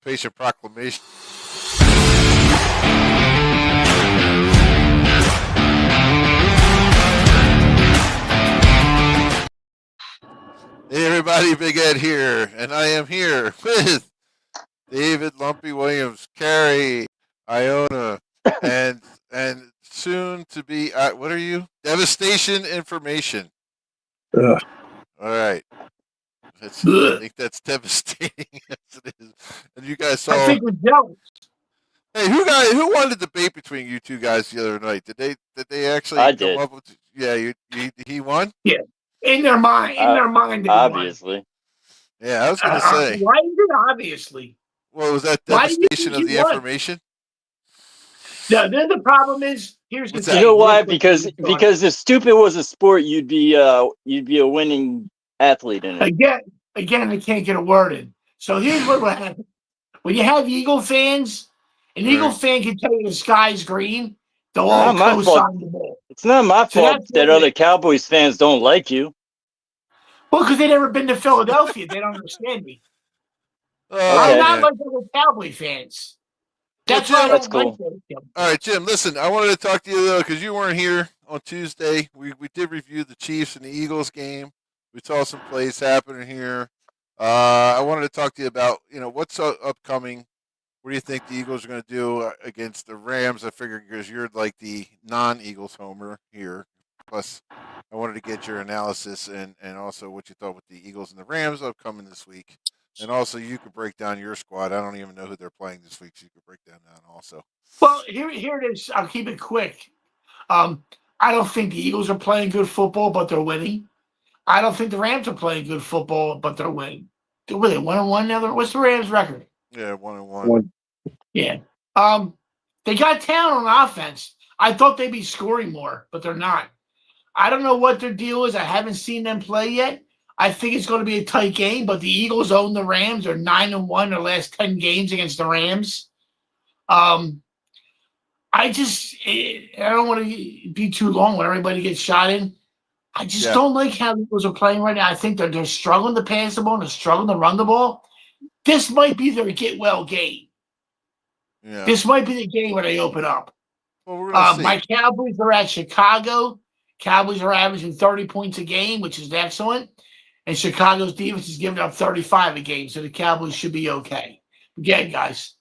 Emancipation Proclamation. Hey everybody, Big Ed here, and I am here with David Lumpy Williams, Carrie, Iona, and soon to be what are you? Devastation Information. Ugh. All right. I think that's devastating as it is. And you guys saw. I think we're jealous. Hey, who won the debate between you two guys the other night? Did they actually I come did. up with? Yeah, he won. Yeah, in their mind, they obviously. Yeah, I was gonna won. say. Why is it obviously? Well, was that Why do you devastation think of he the won? information? No, then the problem is here's the What's thing. that? You know why? Real quick, Because if stupid was a sport, you'd be a winning athlete in it. again, I can't get a word in. So here's what will happen: when you have Eagle fans, an Eagle fan can tell you the sky's green. They'll all Not my fault. co-sign the ball. It's not my So fault that's that what other it is. Cowboys fans don't like you. Well, because they've never been to Philadelphia, they don't understand me. Oh, I'm Okay. not man. like other Cowboy fans. Well, That's why I Jim, don't That's like cool. them. all right, Jim. Listen, I wanted to talk to you though because you weren't here on Tuesday. We did review the Chiefs and the Eagles game. We saw some plays happening here. I wanted to talk to you about what's upcoming. What do you think the Eagles are going to do against the Rams? I figured because you're like the non-Eagles homer here. Plus, I wanted to get your analysis and also what you thought with the Eagles and the Rams upcoming this week. And also, you could break down your squad. I don't even know who they're playing this week, so you could break that down also. Well, here it is. I'll keep it quick. I don't think the Eagles are playing good football, but they're winning. I don't think the Rams are playing good football, but they're winning. Were they 1-1 now? What's the Rams' record? Yeah, 1-1. Yeah. They got talent on offense. I thought they'd be scoring more, but they're not. I don't know what their deal is. I haven't seen them play yet. I think it's going to be a tight game, but the Eagles own the Rams. They're 9-1 their last 10 games against the Rams. I don't want to be too long when everybody gets shot in. I just don't like how the Eagles are playing right now. I think they're struggling to pass the ball and they're struggling to run the ball. This might be their get well game. Yeah. This might be the game where they open up. Well, we're gonna see. My Cowboys are at Chicago. Cowboys are averaging 30 points a game, which is excellent. And Chicago's defense is giving up 35 a game, so the Cowboys should be okay. Again, guys.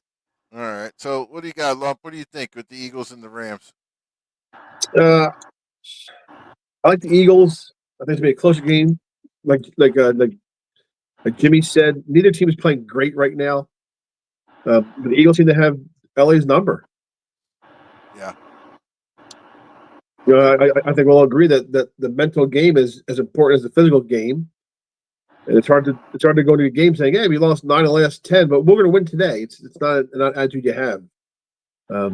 All right. So, what do you got, Lump? What do you think with the Eagles and the Rams? I like the Eagles. I think it's gonna be a closer game. Like Jimmy said, neither team is playing great right now. But the Eagles seem to have LA's number. Yeah. I think we'll all agree that the mental game is as important as the physical game. And it's hard to go to a game saying, "Hey, we lost 9 of the last 10, but we're going to win today." It's not an attitude you have. I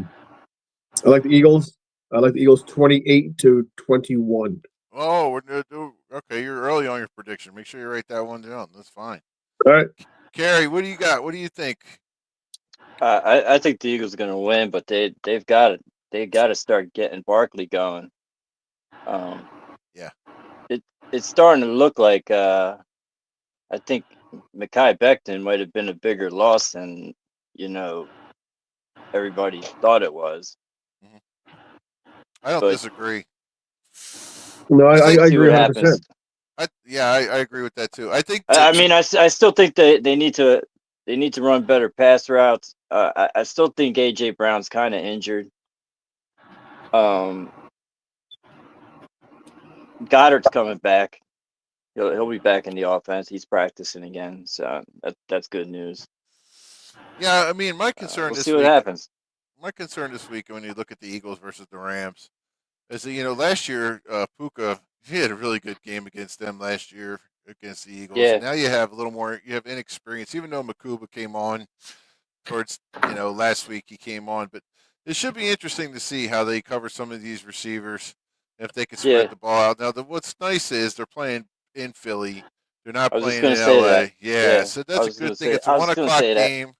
like the Eagles. I like the Eagles 28-21. Oh, okay. You're early on your prediction. Make sure you write that one down. That's fine. All right, Carrie, what do you got? What do you think? I think the Eagles are going to win, but they've got to start getting Barkley going. Yeah. It's starting to look like I think Mekhi Becton might have been a bigger loss than everybody thought it was. I don't disagree. No, I agree what 100%. happens. I agree with that too. I think. I still think they need to run better pass routes. I still think AJ Brown's kind of injured. Goddard's coming back. He'll be back in the offense. He's practicing again, so that's good news. Yeah, I mean, my concern We'll this see week. what happens. My concern this week, when you look at the Eagles versus the Rams, is that last year Puka he had a really good game against them last year against the Eagles. Yeah. Now you have a little more. You have inexperience, even though Makuba came on towards last week he came on, but it should be interesting to see how they cover some of these receivers if they can spread the ball out. Now, what's nice is they're playing in Philly. They're not playing in LA. Yeah, so that's a good thing. It's a 1 o'clock game.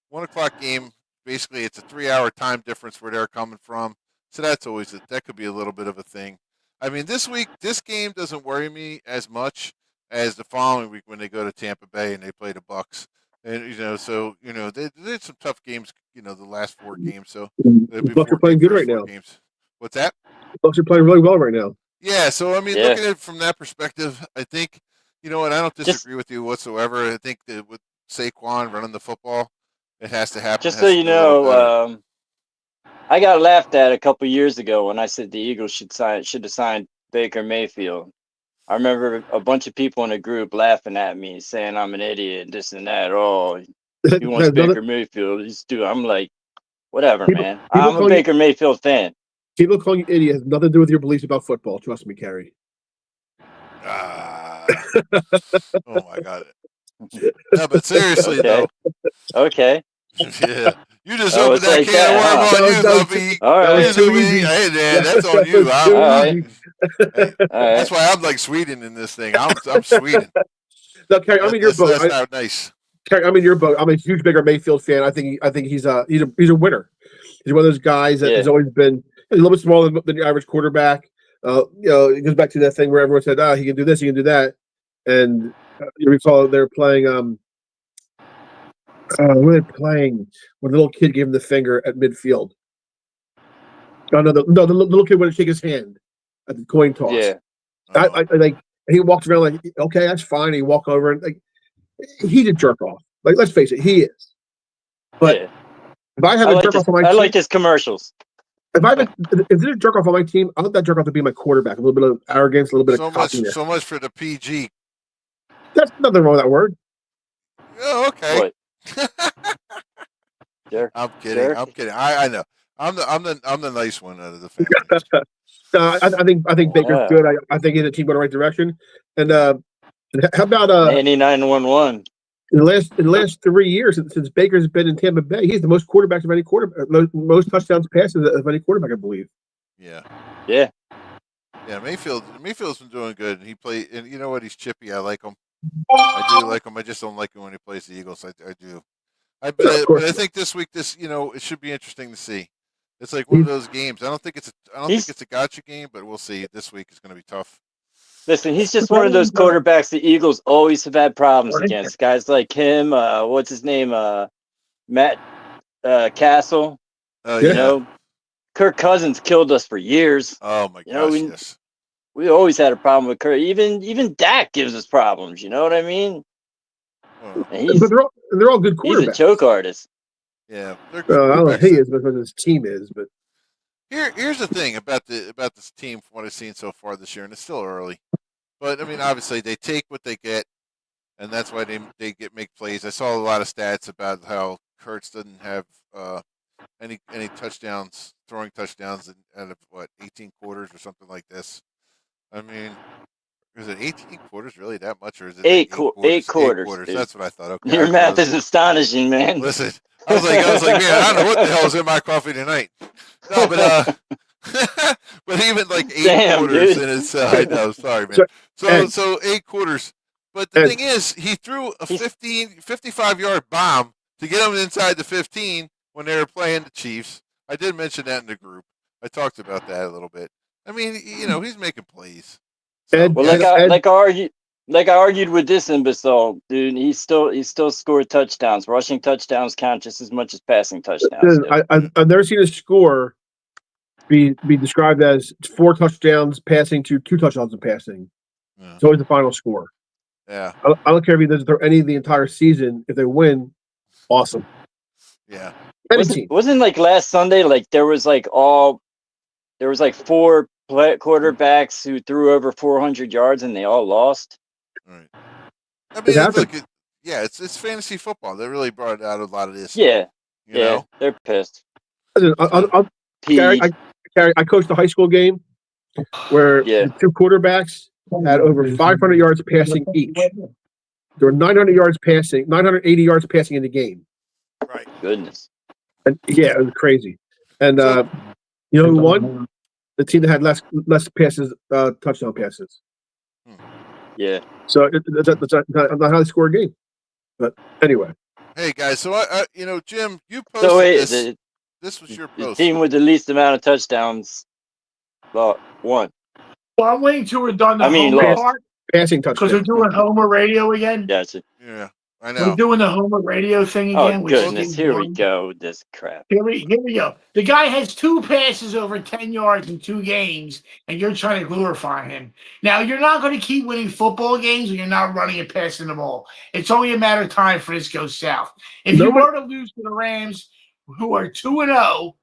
1 o'clock game. Basically, it's a 3-hour time difference where they're coming from. So that's always that could be a little bit of a thing. I mean, this week, this game doesn't worry me as much as the following week when they go to Tampa Bay and they play the Bucks. and so they did some tough games. The last 4 games. So The it'd be Bucks are playing good first right four now. games. What's that? The Bucks are playing really well right now. Yeah. So I mean, Yeah. looking at it from that perspective, I think and I don't Just disagree with you whatsoever. I think that with Saquon running the football, it has to happen. just It so has to you be a little better. know, I got laughed at a couple years ago when I said the Eagles should have signed Baker Mayfield. I remember a bunch of people in a group laughing at me, saying I'm an idiot, this and that. Oh, he wants Baker Mayfield. I'm like, whatever, man. I'm a Baker Mayfield fan. People calling you idiot has nothing to do with your beliefs about football. Trust me, Kerry. Oh my God. No, but seriously Okay. though. Okay. Yeah. You just Oh, opened it's that like can that, of worm huh? on you, That was Lumpy. All That right. was too easy. Hey, man, that's on That you. was too All right. easy. Hey, All right. that's why I'm like Sweden in this thing. I'm Sweden. No, Kerry, I'm in your boat. That's not nice. Kerry, I'm in your boat. I'm a huge Baker Mayfield fan. I think he's a winner. He's one of those guys that has always been a little bit smaller than the average quarterback. It goes back to that thing where everyone said, he can do this, he can do that. And you recall they're playing what are they playing when the little kid gave him the finger at midfield. Oh, no, the little kid wouldn't shake his hand at the coin toss. Yeah. I like he walks around like, okay, that's fine. He walk over and like he's a jerk off. Like, let's face it, he is. But if I have a jerk off on my team, I like his commercials. If there's a jerk off on my team, I want that jerk off to be my quarterback. A little bit of arrogance, a little bit of cockiness. So much for the PG. That's nothing wrong with that word. Oh, okay. What? I'm kidding. I'm kidding. I know. I'm the nice one out of the family. I think Baker's good. I think he's a team going the right direction. And how about 99-1-1? in the last 3 years since Baker's been in Tampa Bay, he's the most quarterbacks of any quarterback, most touchdowns passes of any quarterback, I believe. Yeah. Yeah. Yeah. Mayfield's been doing good. He played, and you know what? He's chippy. I like him. I do like him. I just don't like him when he plays the Eagles. I do. But I think this week, it should be interesting to see. It's like one of those games. I don't think it's a gotcha game, but we'll see. This week is going to be tough. Listen, he's just one of those quarterbacks the Eagles always have had problems against. Guys like him, what's his name? Matt Castle. You know, Kirk Cousins killed us for years. Oh my gosh, yes. We always had a problem with Kirk. Even Dak gives us problems. You know what I mean? But they're all good quarterbacks. He's a choke artist. Yeah, I don't know if he is, but his team is. But here's the thing about this team from what I've seen so far this year, and it's still early. But I mean, obviously they take what they get, and that's why they make plays. I saw a lot of stats about how Kurtz doesn't have any touchdowns, throwing touchdowns out of 18 quarters or something like this. I mean, is it 18 quarters really that much, or is it eight quarters? 8 quarters. 8 quarters. That's what I thought. Okay, your math is astonishing, man. Listen, I was like, man, I don't know what the hell is in my coffee tonight. No, but but even like 8 quarters, dude. And it's I know, sorry, man. So 8 quarters. But the thing is, he threw a 55-yard bomb to get him inside the 15 when they were playing the Chiefs. I did mention that in the group. I talked about that a little bit. I mean, he's making plays. So, like I argued with this imbecile, dude. He still scored touchdowns. Rushing touchdowns count just as much as passing touchdowns. I've never seen a score be described as 4 touchdowns passing to 2 touchdowns in passing. Yeah. It's always the final score. Yeah. I don't care if he does any of the entire season. If they win, awesome. Yeah. Wasn't like last Sunday, like there was like 4 quarterbacks who threw over 400 yards and they all lost. Right. I mean, it's fantasy football. They really brought out a lot of this. Yeah. You know? They're pissed. Kerry, I coached a high school game where the 2 quarterbacks had over 500 yards passing each. There were 980 yards passing in the game. Right. Goodness. And it was crazy. And you know who won? The team that had less passes, touchdown passes. Yeah. So that's not how they score a game. But anyway. Hey guys, so Jim, you posted this was your post. The team with the least amount of touchdowns won. Well, I'm waiting till we're done. Passing touchdowns. Because we're doing Homer Radio again. Gotcha. Yeah. I We're know. doing the Homer radio thing Oh again. which is goodness, getting here we boring. go. with This crap. Here we go. The guy has 2 passes over 10 yards in 2 games, and you're trying to glorify him. Now, you're not going to keep winning football games when you're not running and passing the ball. It's only a matter of time for this goes south. If you were to lose to the Rams, who are 2-0,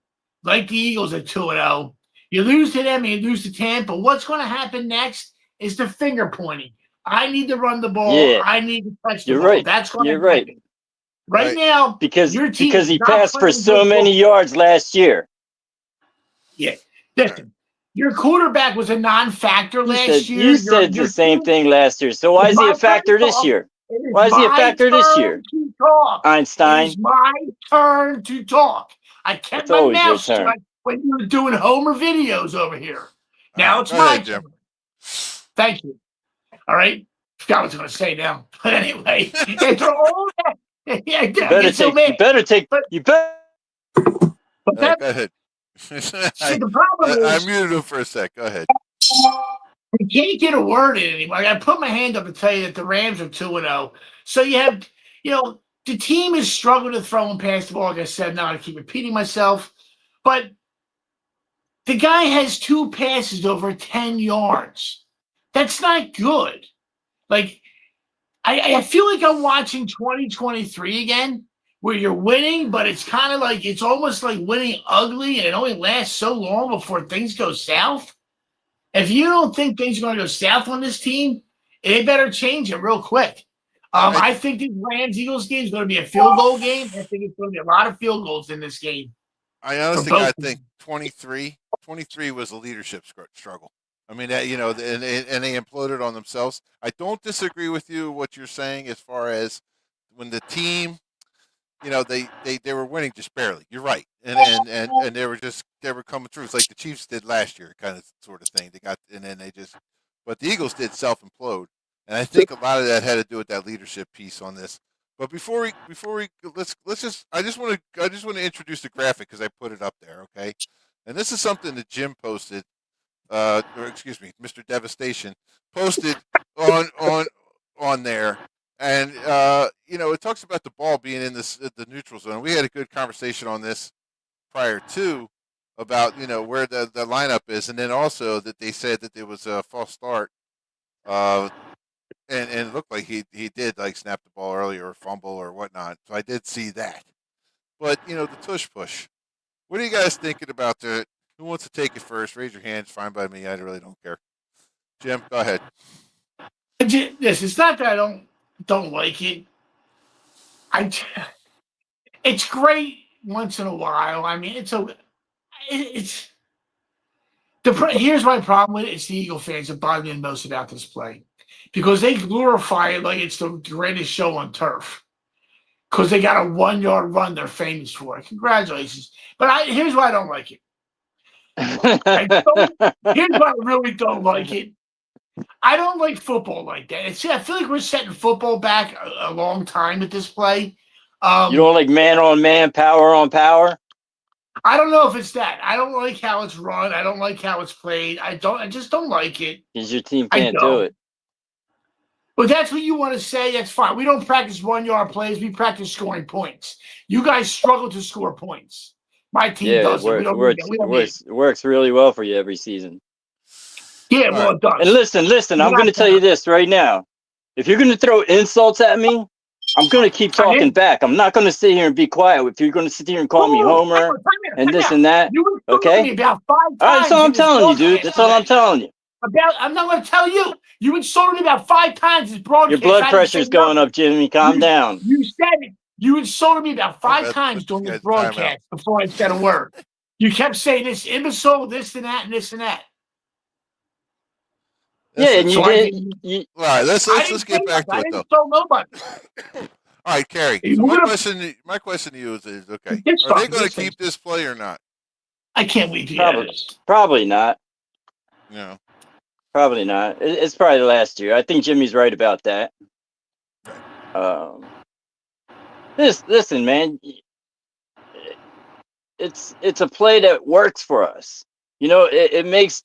like the Eagles are 2-0, you lose to them and you lose to Tampa, what's going to happen next is the finger pointing. I need to run the ball. Yeah, I need to touch the you're ball. right. That's going You're to happen. right. Right now, Because your team because is he not passed for playing so good many football. yards last year. Yeah. Listen, your quarterback was a non-factor last year. You said the same thing last year. So why is he a factor this year? It is Why is he a my factor this year? turn to talk. It Einstein, is my turn to talk. I kept it's my always your mouth turn. shut when you were doing Homer videos over here. Now it's Go my ahead, Jim. turn. Thank you. All right. Forgot what I was going to say now. But anyway, after all that, yeah, You better take. But that, Go ahead. see, the problem I is muted him for a sec. Go ahead. I can't get a word in anymore. I put my hand up to tell you that the Rams are 2-0. So you have, the team is struggling to throw and pass the ball. Like I said, now I keep repeating myself. But the guy has 2 passes over 10 yards. That's not good. Like, I feel like I'm watching 2023 again, where you're winning, but it's kind of like it's almost like winning ugly, and it only lasts so long before things go south. If you don't think things are going to go south on this team, it better change it real quick. I think the Rams-Eagles game is going to be a field goal game. I think it's going to be a lot of field goals in this game. I honestly think 23 was a leadership struggle. I mean, and they imploded on themselves. I don't disagree with you what you're saying as far as when the team, they were winning just barely. You're right, and they were coming through. It's like the Chiefs did last year, kind of sort of thing. They got and then they just, but the Eagles did self implode, and I think a lot of that had to do with that leadership piece on this. But before we let's just I just want to introduce the graphic because I put it up there, okay? And this is something that Jim posted, or excuse me, Mr. Devastation posted on there, and it talks about the ball being in the neutral zone. We had a good conversation on this prior to about where the lineup is, and then also that they said that there was a false start. And it looked like he did like snap the ball earlier or fumble or whatnot. So I did see that. But the tush push. What are you guys thinking about that? Who wants to take it first? Raise your hands. Fine by me. I really don't care. Jim, go ahead. It's not that I don't like it. It's great once in a while. I mean, here's my problem with it. It's the Eagle fans that bother me the most about this play. Because they glorify it like it's the greatest show on turf. Because they got a 1-yard run they're famous for. Congratulations. But here's why I don't like it. Here's why I really don't like it. I don't like football like that. I feel like we're setting football back a long time with this play. You don't like man on man, power on power? I don't know if it's that. I don't like how it's run. I don't like how it's played. I just don't like it. Because your team can't do it. But that's what you want to say. That's fine. We don't practice 1-yard plays. We practice scoring points. You guys struggle to score points. My team doesn't. It works really well for you every season. Yeah, well, it does. And listen, I'm going to tell you this right now. If you're going to throw insults at me, I'm going to keep talking back. I'm not going to sit here and be quiet. If you're going to sit here and call me Homer and this and that, okay? Me about 5 times. That's all I'm telling you, dude. That's all I'm telling you. I'm not going to tell you. You insulted me about 5 times this broadcast. Your blood pressure's going up, Jimmy. Calm down. You said it. You insulted me about 5 times during this broadcast before I said a word. You kept saying this imbecile, this and that, and this and that. Yeah, and you did. All right, let's get back to it though. I didn't nobody. All right, Kerry. So my question to you is okay. Are they going to keep this play or not? I can't wait to hear this. Probably not. No. Probably not. It's probably last year. I think Jimmy's right about that. Listen, man. It's a play that works for us. It makes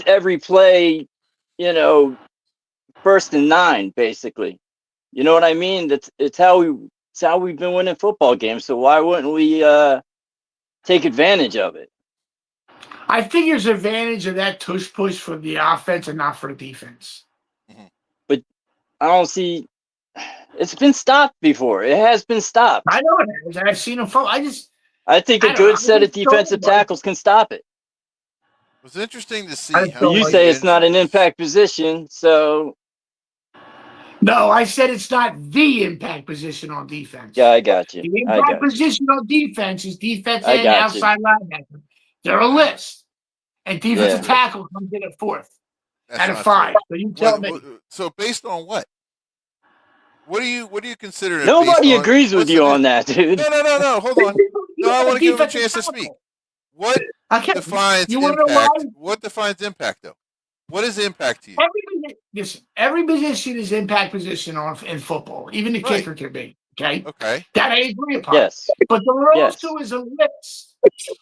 every play, 1st and 9, basically. You know what I mean? It's how we've been winning football games. So why wouldn't we take advantage of it? I think there's advantage of that tush push for the offense and not for the defense. But I don't see. It's been stopped before. It has been stopped. I know it has. I've seen them fall. I think a good set of defensive tackles can stop it. It was interesting to see I how feel You like say it's not an injuries- impact position, so No, I said it's not the impact position on defense. yeah, I got you. The I impact got you. position on defense is defense I and got you. outside linebacker. They're a list. And defensive Yeah. tackle comes in at fourth That's out of not 5. true. So you tell me. So based on what? What do you consider? Nobody based on- agrees with what's you the- on that, dude. No. Hold on. No, I want to give him a chance to speak. What Okay. defines You wanna know impact? why? What defines impact, though? What is impact to you? Every position is impact position in football. Even the Right. kicker can be. Okay. Okay. That I agree upon. Yes. But there Yes. also is a list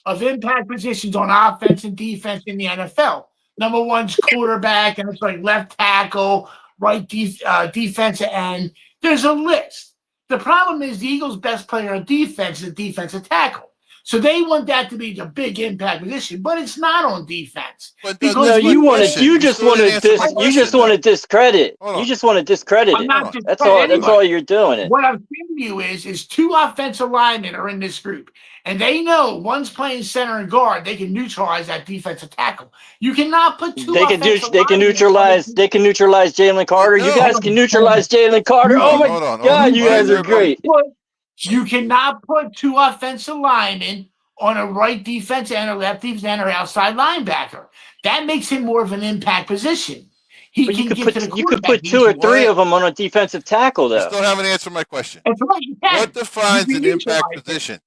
of impact positions on offense and defense in the NFL. Number one's quarterback, and it's like left tackle, right defensive end. There's a list. The problem is the Eagles' best player on defense is defensive tackle. So they want that to be the big impact position, but it's not on defense. But Because No, that's my you want question. to. You just still want didn't to. answer my You just question, want to discredit. Hold on. You just want to discredit I'm it. not Hold on. just That's all. That's anybody. all you're doing. It. What I'm saying to you is 2 offensive linemen are in this group, and they know one's playing center and guard. They can neutralize that defensive tackle. You cannot put 2 They can do. offensive They can linemen neutralize. They can neutralize Jalen Carter. You no. guys can neutralize Jalen Carter. No, Oh my hold on. God, you Why guys is are everybody- great. You cannot put 2 offensive linemen on a right defense end or left defense end or outside linebacker. That makes him more of an impact position. He But can you could get put. to the You could quarterback put 2 or easily. 3 What? of them on a defensive tackle, You though. still haven't answered my question. That's right, you can. What defines You an can impact neutralize it. position?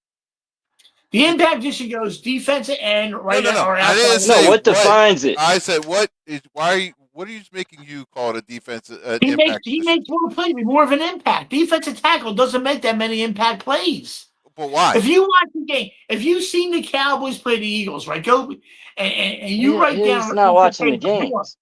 The impact position goes defensive end, right No. or I outside. didn't No, say what defines it? I said what is why? What are you making you call it a defensive He impact position? makes more plays, more of an impact. Defensive tackle doesn't make that many impact plays. But why? If you watch the game, if you've seen the Cowboys play the Eagles, right? Go and you write down. He's not watching the games.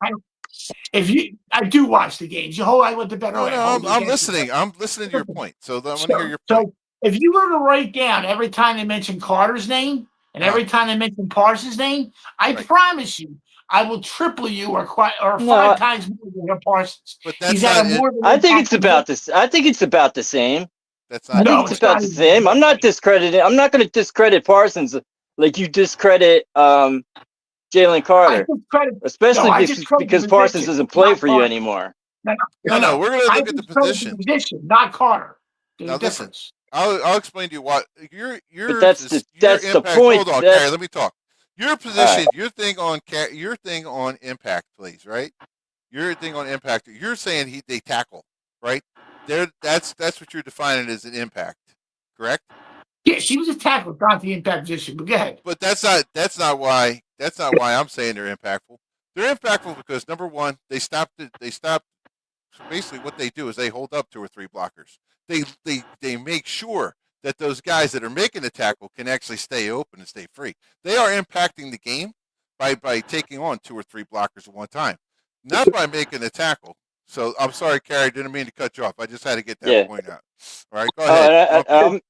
I do watch the games. You hold I went the better way. I'm listening. I'm listening to your point. So I want to hear your point. So if you were to write down every time they mention Carter's name and every time they mention Parsons' name, I Right. promise you, I will triple you or 5 No, times more than your Parsons. But that's He's at not a it. more than I think impact it's about this. I think it's about the same. That's I not. No, think it's it's about not the even- same. I'm not discrediting. I'm not going to discredit Parsons like you discredit Jalen Carter, especially because Parsons doesn't play for you anymore. No. We're gonna look at the position. Not Carter. There's Now a listen. difference. I'll explain to you what your But that's the point. Hold on, That's- Carrie. Let me talk. Your position, your thing on impact, please, right? Your thing on impact. You're saying they tackle, right? That's what you're defining as an impact, correct? Yeah, she was a tackle, not the impact position. But go ahead. But that's not why I'm saying they're impactful. They're impactful because number one, they stop. Basically, what they do is they hold up 2 or 3 blockers. They make sure that those guys that are making the tackle can actually stay open and stay free. They are impacting the game by taking on 2 or 3 blockers at one time, not by making the tackle. So I'm sorry, Carrie, didn't mean to cut you off. I just had to get that point out. All right, go ahead.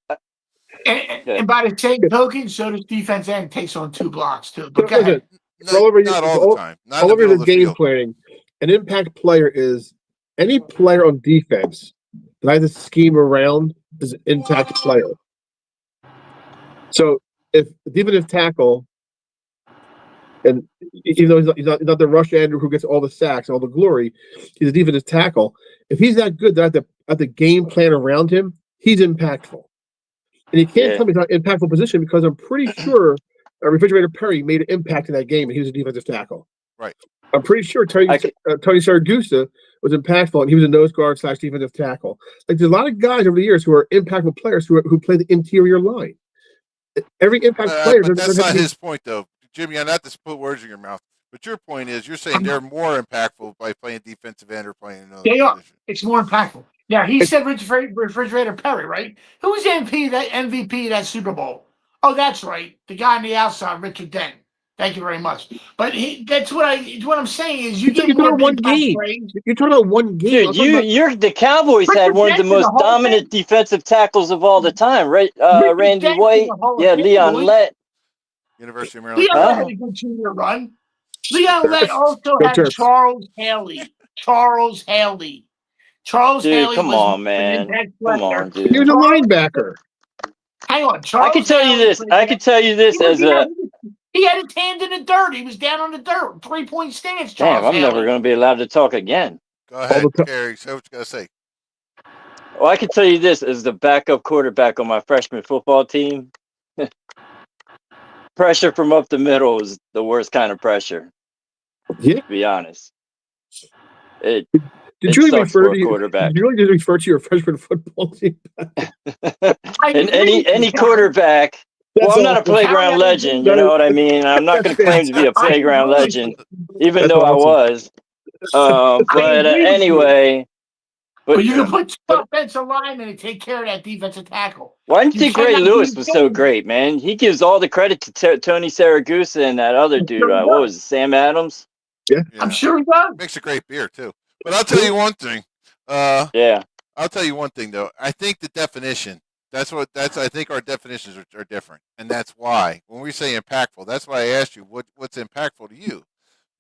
And by the same token, so does defense end takes on 2 blocks too. But go ahead. Not all the time. Not all in the over middle the of the game field. planning. An impact player is any player on defense that I have to scheme around is an impact player. So if the defensive tackle, and even though he's not the rush Andrew who gets all the sacks and all the glory, he's a defensive tackle. If he's that good that I have to game plan around him, he's impactful. And you can't tell me he's not an impactful position because I'm pretty sure Refrigerator Perry made an impact in that game and he was a defensive tackle. Right. I'm pretty sure Tony Saragusa was impactful and he was a nose guard / defensive tackle. Like there's a lot of guys over the years who are impactful players who play the interior line. Every impact player. But that's not his point, though, Jimmy. I'm not to put words in your mouth, but your point is you're saying they're more impactful by playing defensive end or playing another They are. position. It's more impactful. Now he said Refrigerator Perry, right? Who was MVP of that Super Bowl? Oh, that's right. The guy on the outside, Richard Dent. Thank you very much. But that's what I'm saying is you You're get talking more about one impact game. plays. You're talking about one game. Dude, the Cowboys Richard had one of the Jackson, the most whole dominant thing. defensive tackles of all the time, right? Richard Randy Jackson, White, the Hall of yeah, Fame, Leon boy. Lett. University of Maryland. Leon Lett Huh? had a good 2-year run. Leon Lett also Go had Terps. Charles Haley. Charles Haley Dude, was come on, an man. impact Come player. on, He was dude. a linebacker. Hang on, I Charles can tell you Haley this. played I there. can tell you this as a He had his hand in the dirt. He was down on the dirt. 3-point stance, damn. Charles I'm never Haley. going to be allowed to talk again. Go ahead, the time. Carrie. Say what you got to say. Well, I can tell you this as the backup quarterback on my freshman football team. Pressure from up the middle is the worst kind of pressure. Yeah. To be honest, it Did you sucks refer for to a quarterback. Did you really just refer to your freshman football team? And any quarterback. Well, That's I'm not a awesome. playground legend. You know what I mean? I'm not going to claim to be a playground legend, even That's though I awesome. was. But agree with you. anyway. But you Yeah. can put two offensive linemen and take care of that defensive tackle. Why didn't You you think Ray cannot Lewis be was so doing great, man? He gives all the credit to Tony Saragusa and that other dude. sure he What does. was it, Sam Adams? Yeah. I'm sure he does. Makes a great beer too. But I'll tell you one thing. Yeah. I'll tell you one thing though. I think the definition. I think our definitions are different, and that's why when we say impactful, that's why I asked you what's impactful to you.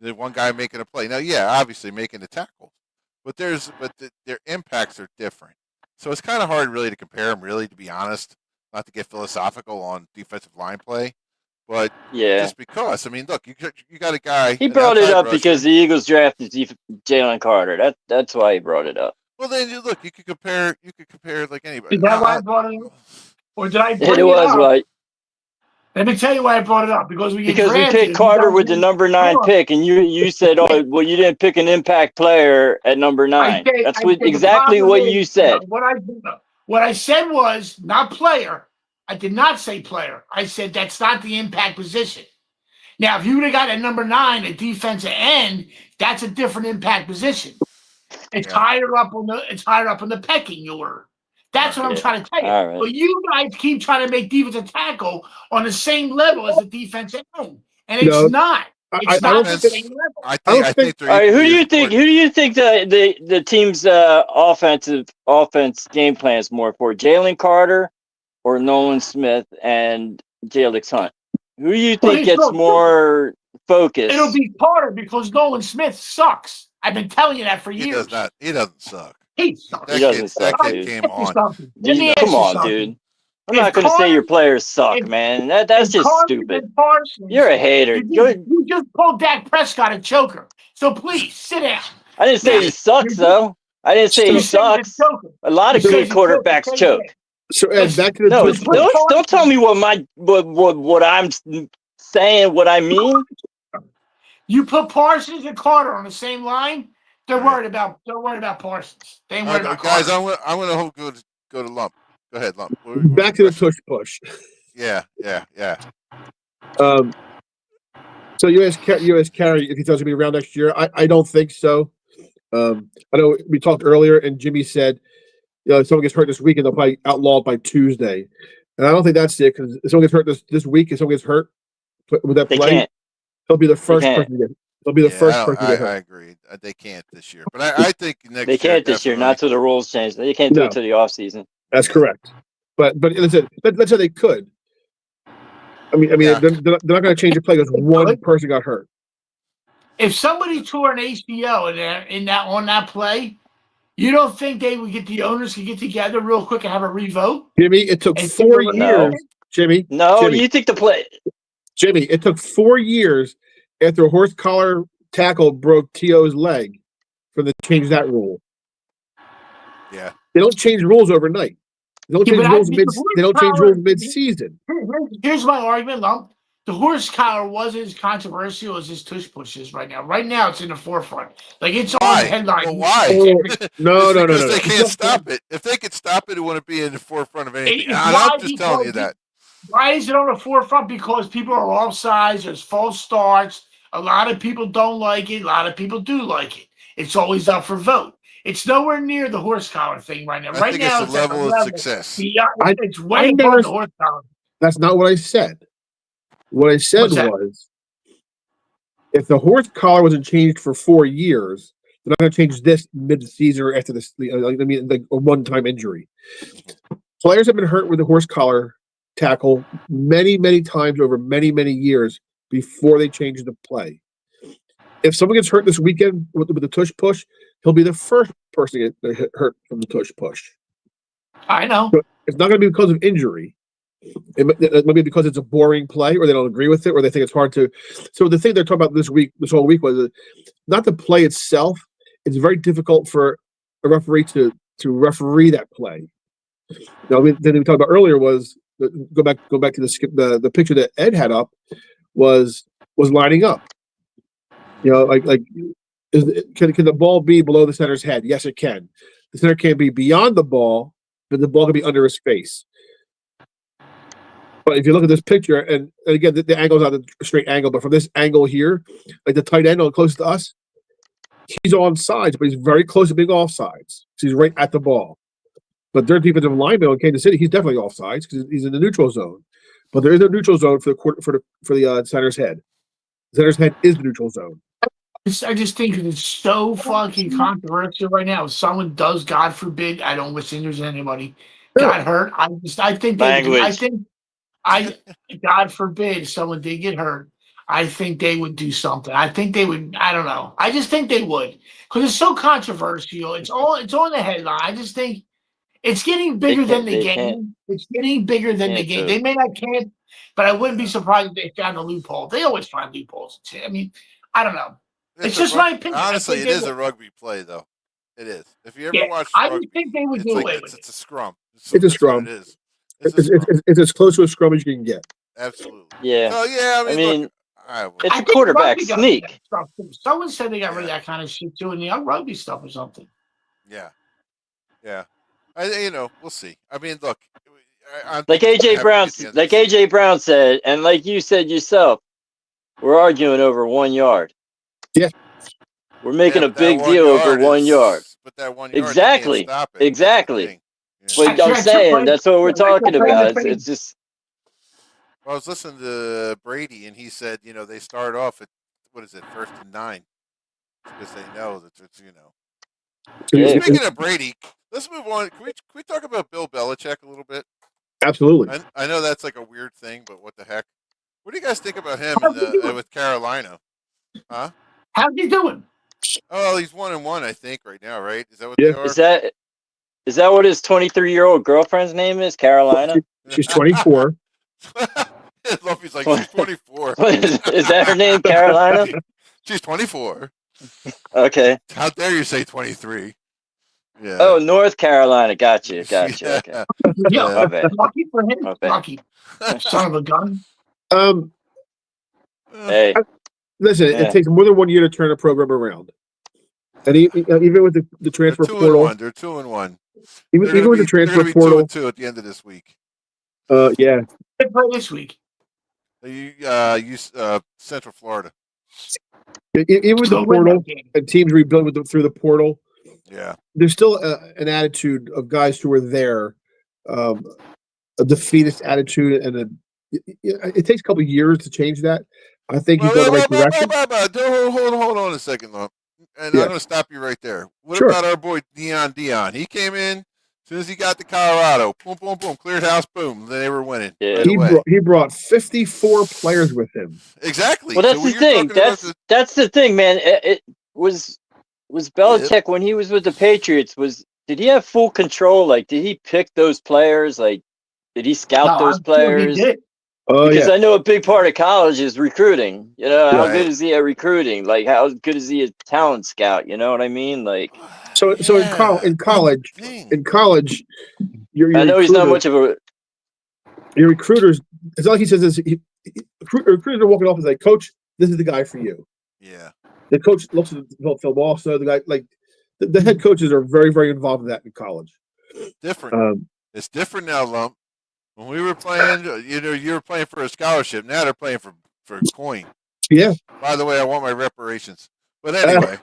The one guy making a play. Now, yeah, obviously making the tackle, but their impacts are different. So it's kind of hard really to compare them. Really, to be honest, not to get philosophical on defensive line play, but Yeah. just because. I mean, look, you got a guy. He an brought it outside up rusher. because the Eagles drafted Jalen Carter. That's why he brought it up. Well, then you look. You could compare like anybody. Is that why I brought it up? Or did I bring It it was up? like Let me tell you why I brought it up. Because we drafted, picked Carter with the number 9 pick, and you said, "Oh, well, you didn't pick an impact player at number 9." That's exactly what you said. What I said was not player. I did not say player. I said that's not the impact position. Now, if you would have got at number 9, a defensive end, that's a different impact position. It's higher up on the pecking order. That's what I'm trying to tell you. All right. But you guys keep trying to make defensive tackle on the same level as the defensive end, and it's not. It's not the same level. I think they're All right, who do equally you as think? important. Who do you think the team's offense game plan is more for? Jalen Carter or Nolan Smith and Jalix Hunt? Who do you think gets more focus? It'll be Carter because Nolan Smith sucks. I've been telling you that for years. He does not. He doesn't suck. He sucks. He doesn't suck, That kid dude. came on. Come on, dude. I'm not going to say your players suck, man. That's just stupid. You're a hater. You just pulled Dak Prescott a choker. So please sit down. I didn't say he sucks, though. I didn't say he sucks. A lot of good quarterbacks choke. So Ed, back to the No, don't tell me what I'm saying. What I mean. You put Parsons and Carter on the same line. They're worried about Parsons. They ain't worried about guys. Carter. I'm gonna go to Lump. Go ahead, Lump. Back to the Tush Push. Yeah. So you asked Carey if he thought he's gonna be around next year. I don't think so. I know we talked earlier, and Jimmy said, if someone gets hurt this week, and they'll probably outlaw it by Tuesday. And I don't think that's it because if someone gets hurt this week, if someone gets hurt with that play, he'll be the first person to get. They'll be the first person to get hurt. I agree. They can't this year, but I think next year. They can't this year, not till the rules change. They can't do it till the offseason. That's correct. But listen, let's say they could. I mean, they're not going to change the play because one person got hurt. If somebody tore an ACL on that play, you don't think they would get the owners to get together real quick and have a revote? Jimmy, it took 4 years. Jimmy, you think the play? Jimmy, it took 4 years after a horse collar tackle broke T.O.'s leg for them to change that rule. Yeah, they don't change rules overnight. They don't change rules mid-season. Here's my argument, Lump. The horse collar wasn't as controversial as this Tush Push is right now. Right now, it's in the forefront. Like, it's on the headline. Well, why? No. They can't stop it. If they could stop it, it wouldn't be in the forefront of anything. I'm just telling you that. Why is it on the forefront? Because people are offsides. There's false starts. A lot of people don't like it. A lot of people do like it. It's always up for vote. It's nowhere near the horse collar thing right now. I think it's a level of success. It's way above the horse collar. That's not what I said. What I said was if the horse collar wasn't changed for 4 years, they're not going to change this mid-season or after this. Like a one-time injury. Players have been hurt with the horse collar tackle many, many times over many, many years before they change the play. If someone gets hurt this weekend with the tush push, he'll be the first person to get hurt from the tush push. I know. So it's not going to be because of injury. It might be because it's a boring play, or they don't agree with it, or they think it's hard to. So the thing they're talking about this whole week, was not the play itself. It's very difficult for a referee to referee that play. Now, then we talked about earlier was go back to the picture that Ed had up was lining up. Like can the ball be below the center's head? Yes, it can. The center can be beyond the ball, but the ball can be under his face. But if you look at this picture, and again, the angle's not a straight angle, but from this angle here, like the tight end close to us, he's on sides, but he's very close to being offsides. So he's right at the ball. But their defensive lineman in Kansas City, he's definitely offsides because he's in the neutral zone. But there is a neutral zone for the center's head. The center's head is the neutral zone. I just think it's so fucking controversial right now. If someone does, God forbid, I don't wish injuries on anybody, got hurt. I think God forbid, if someone did get hurt, I think they would do something. I think they would. I don't know. I just think they would because it's so controversial. It's on the headline. I just think it's getting bigger than the game. It's getting bigger than the game. They may not can't, but I wouldn't be surprised if they found a loophole. They always find loopholes. I mean, I don't know. It's just my opinion. Honestly, it is a rugby play, though. It is. If you ever watch I rugby, think they would do away with it. It's a scrum. It's a scrum. It is. It's as close to a scrum as you can get. Absolutely. Yeah. So, yeah, I mean, it's a quarterback sneak. Someone said they got rid of that kind of shit too in the rugby stuff or something. Yeah. We'll see. I mean, look, like AJ Brown said, and like you said yourself, we're arguing over 1 yard. Yeah. We're making a big deal over 1 yard. But that 1 yard, exactly. You can't stop it. Exactly. But I'm saying that's what we're talking about. It's just. Well, I was listening to Brady, and he said, they start off at 1st and 9, because they know that it's. Yeah. Speaking of Brady, let's move on. Can we talk about Bill Belichick a little bit? Absolutely. I know that's like a weird thing, but what the heck? What do you guys think about him with Carolina? Huh? How's he doing? Oh, he's 1-1, I think, right now, right? Is that what they are? Is that what his 23-year-old girlfriend's name is? Carolina? She's 24. Luffy's like, she's 24. Is that her name, Carolina? She's 24. Okay. How dare you say 23? Yeah. Oh, North Carolina. Gotcha. Okay. Yeah. Lucky for him. Lucky. Son of a gun. Hey. Listen, it takes more than 1 year to turn a program around. And even with the transfer portal. They're 2-1. Even with the transfer portal. 2-2 at the end of this week. Yeah. This week. Central Florida. Even with the portal and teams rebuild through the portal, there's still an attitude of guys who are there, a defeatist attitude, and it takes a couple of years to change that. I think he's going the right direction. Hold on a second, though. And I'm going to stop you right there. What about our boy Dion? He came in. As soon as he got to Colorado, boom, boom, boom, cleared house, boom, they were winning. Yeah. He brought 54 players with him. Exactly. Well, that's the thing. That's the thing, man. It was Belichick when he was with the Patriots. Did he have full control? Like, did he pick those players? Like, did he scout those players? He did. Because I know a big part of college is recruiting. How good is he at recruiting? Like, how good is he a talent scout? You know what I mean? Like. So in college, your I know he's not much of a. Your recruiters, it's not like he says this. Recruiters are walking off and like, "Coach, this is the guy for you." Yeah. The coach looks at the film also. The guy, like the head coaches, are very, very involved in that in college. Different. It's different now, Lump. When we were playing, you were playing for a scholarship. Now they're playing for coin. Yeah. By the way, I want my reparations. But anyway,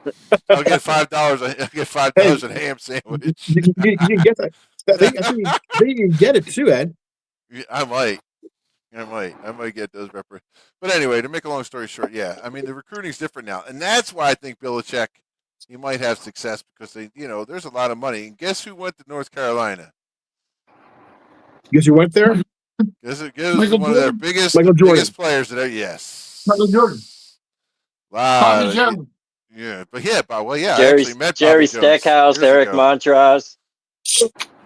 I'll get $5. I'll get $5 a ham sandwich. You can get that. I think you can get it too, Ed. I might. I might get those But anyway, to make a long story short, yeah, I mean the recruiting's different now, and that's why I think Belichick he might have success because there's a lot of money. And guess who went to North Carolina? Guess you went there? Guess it gives Michael one of their Jordan. biggest Michael Jordan. biggest players today. Yes, Michael Jordan. Wow. Bobby Jones. Yeah, but yeah, well, yeah, I Jerry actually met Jerry Bobby Jones Stackhouse, years Eric ago. Montross,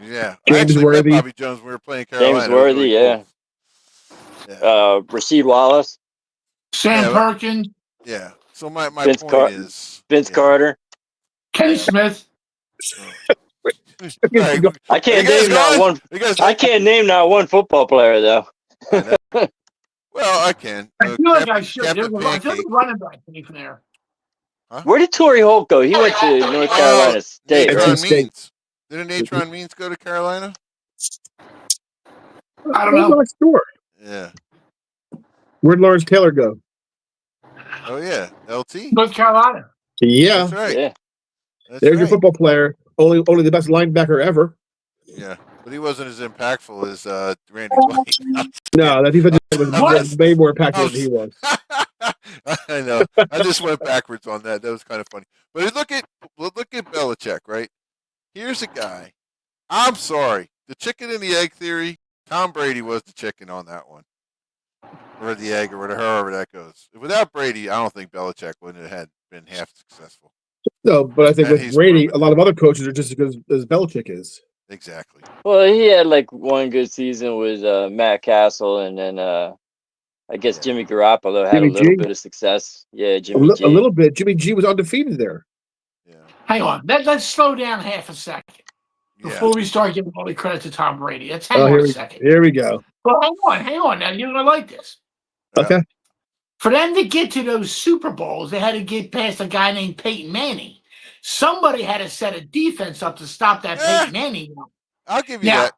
Yeah, I James actually Worthy. met Bobby Jones when we were playing Carolina. James It was Worthy, really yeah. cool. Rasheed Wallace, Sam Yeah, Perkins. Yeah. So my Vince point is Vince yeah. Carter. Kenny Yeah. Smith. All right, I can't you guys name not going? one. You guys I can't name not one football player though. I know. Well, I can. I feel like I Captain, should. Captain I feel like Pancake. running back came from there. Where did Torrey Holt go? He went to North Carolina State, Natron right? State. Means. Didn't Natron Means go to Carolina? I don't I'm know. not sure. Yeah. Where'd Lawrence Taylor go? Oh yeah. LT. North Carolina. Yeah. That's right. Yeah. That's There's right. your football player. Only the best linebacker ever. Yeah, but he wasn't as impactful as Randy White. No, that defensive was What? way more impactful than he was. I know. I just went backwards on that. That was kind of funny. But look at Belichick, right? Here's a guy. I'm sorry. The chicken and the egg theory. Tom Brady was the chicken on that one, or the egg, or whatever, however that goes. Without Brady, I don't think Belichick would have been half successful. No, but I think And with he's Brady, proven a lot of other coaches are just as good as Belichick is. Exactly. Well, he had like one good season with Matt Castle, and then I guess Yeah. Jimmy Garoppolo had Jimmy a little G. bit of success. Yeah, A Jimmy G. little bit. Jimmy G was undefeated there. Yeah. Hang on. Let's slow down half a second Yeah. before we start giving all the credit to Tom Brady. Let's hang on here a we second. Here we go. Well, hang on. Now you're gonna like this. Yeah. Okay. For them to get to those Super Bowls, they had to get past a guy named Peyton Manning. Somebody had to set a defense up to stop that Peyton Manning. I'll give you Now, that.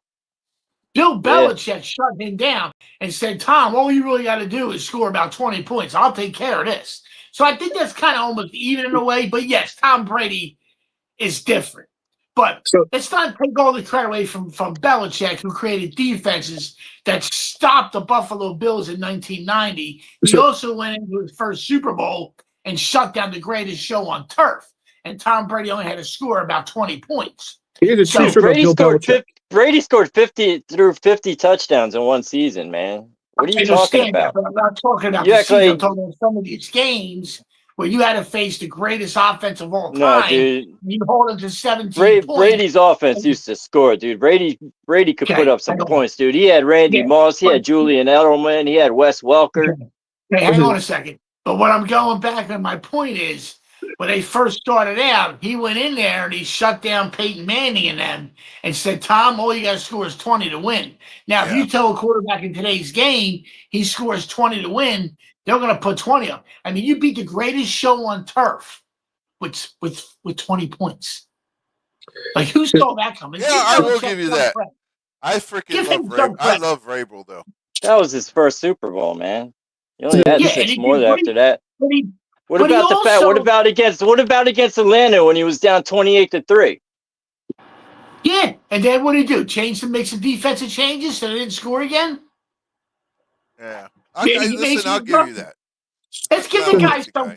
Bill Belichick shut him down and said, Tom, all you really got to do is score about 20 points. I'll take care of this. So I think that's kind of almost even in a way. But yes, Tom Brady is different. But let's not take all the credit away from Belichick, who created defenses that stopped the Buffalo Bills in 1990. He also went into his first Super Bowl and shut down the greatest show on turf. And Tom Brady only had to score about 20 points. Here's a So t-shirt Brady of Bill scored Belichick. Brady scored 50 touchdowns in one season, man. What are you talking about? But I'm not talking about You the act season. like- I'm talking about some of these games where you had to face the greatest offense of all No, time. dude. You hold them to 17 points. Brady's offense used to score, dude. Brady could Okay, put up some hang on. points, dude. He had Randy Yeah, Moss, he but- had Julian Edelman, he had Wes Welker. Hey, hang on a second. But what I'm going back on, my point is, when they first started out, he went in there and he shut down Peyton Manning and them and said, Tom, all you got to score is 20 to win. Now, if you tell a quarterback in today's game he scores 20 to win, they're going to put 20 up. I mean, you beat the greatest show on turf with 20 points. Like, who saw that coming? Yeah, I will give you that. I freaking love Vrabel. I love Vrabel, though. That was his first Super Bowl, man. He only had Yeah, 6 and more he- after that. But What about the fact? What about against Atlanta when he was down 28-3? Yeah, and then what did he do? Make some defensive changes so they didn't score again? Yeah. Listen, I'll give you that. Let's give the guy some.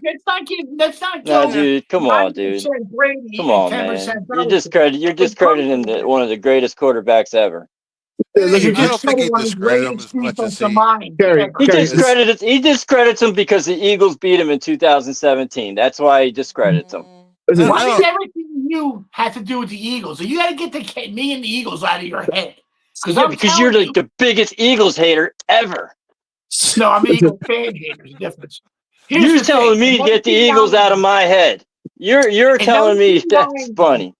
Let's not No, go. dude, come on, dude. Brady Come on, and man. 10% You're discrediting one of the greatest quarterbacks ever. I don't think he discredited him as much as He discredits him because the Eagles beat him in 2017. That's why he discredits him. Why does everything you have to do with the Eagles? So you got to get me and the Eagles out of your head. Because you're like the biggest Eagles hater ever. No, I'm an Eagle fan hater. There's a difference. You're telling me to get the Eagles out of my head. You're telling me that's funny.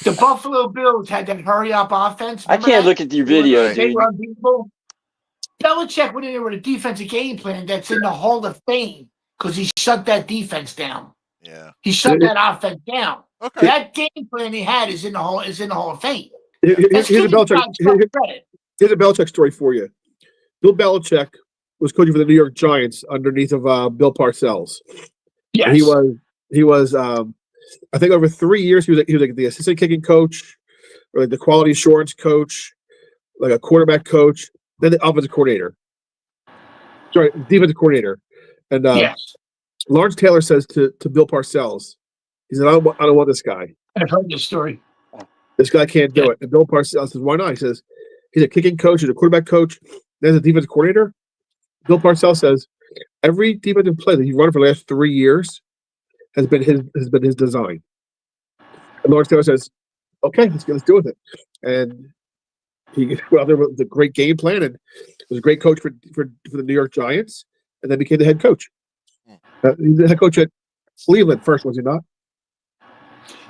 The Buffalo Bills had that hurry up offense. I can't look at your video, They dude. were unbeatable. Belichick went in there with a defensive game plan that's in the Hall of Fame because he shut that defense down. Yeah, he shut that offense down. Okay. That game plan he had is in the Hall of Fame. Here's a Belichick story for you. Bill Belichick was coaching for the New York Giants underneath of Bill Parcells. Yes. And he was I think over 3 years he was like the assistant kicking coach, or like the quality assurance coach, like a quarterback coach, then the offensive coordinator. sorry, defensive coordinator. And Yes, Lawrence Taylor says to Bill Parcells, he said, I don't want this guy. I've heard this story. This guy can't do it. And Bill Parcells says, why not? He says, he's a kicking coach, he's a quarterback coach, then he's a defensive coordinator. Bill Parcells says, every defensive play that he's run for the last 3 years has been his design. And Lawrence Taylor says, okay, let's do with it. And he went out there with a great game plan and was a great coach for the New York Giants, and then became the head coach. He's the head coach at Cleveland first, was he not?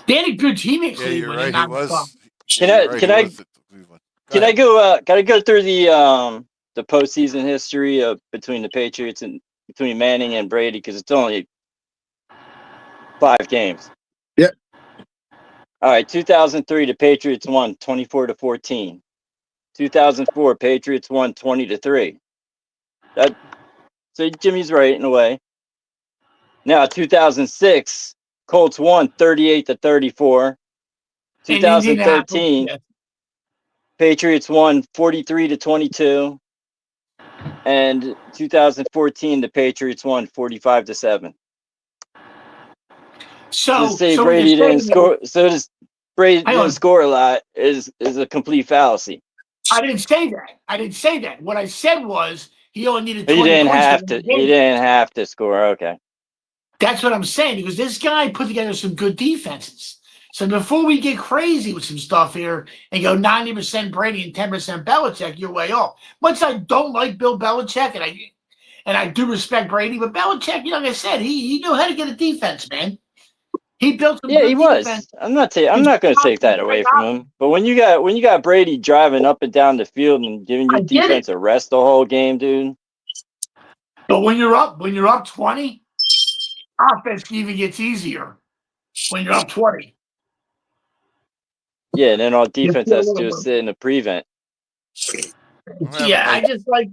They had a good team in Yeah, Cleveland. you're right. and He not was. fun. Can I go through the postseason history of between the Patriots and between Manning and Brady, because it's only 5 games. Yeah. All right, 2003, the Patriots won 24-14. 2004, Patriots won 20-3. So Jimmy's right in a way. Now 2006, Colts won 38-34. 2013, Patriots won 43-22. And 2014, the Patriots won 45-7. So to say Brady didn't score, so to Brady didn't score a lot is a complete fallacy. I didn't say that. What I said was he only needed 20 He didn't points have to. He didn't have to score. Okay. That's what I'm saying, because this guy put together some good defenses. So before we get crazy with some stuff here and go 90% Brady and 10% Belichick, you're way off. Much I don't like Bill Belichick, and I do respect Brady, but Belichick, like I said, he knew how to get a defense, man. He built some good defense. I'm not going to take that away from him. But when you got Brady driving up and down the field and giving your defense a rest the whole game, dude. But when you're up 20, offense even gets easier. When you're up 20. Yeah, and then all defense has to do is sit in the prevent. Yeah, I just like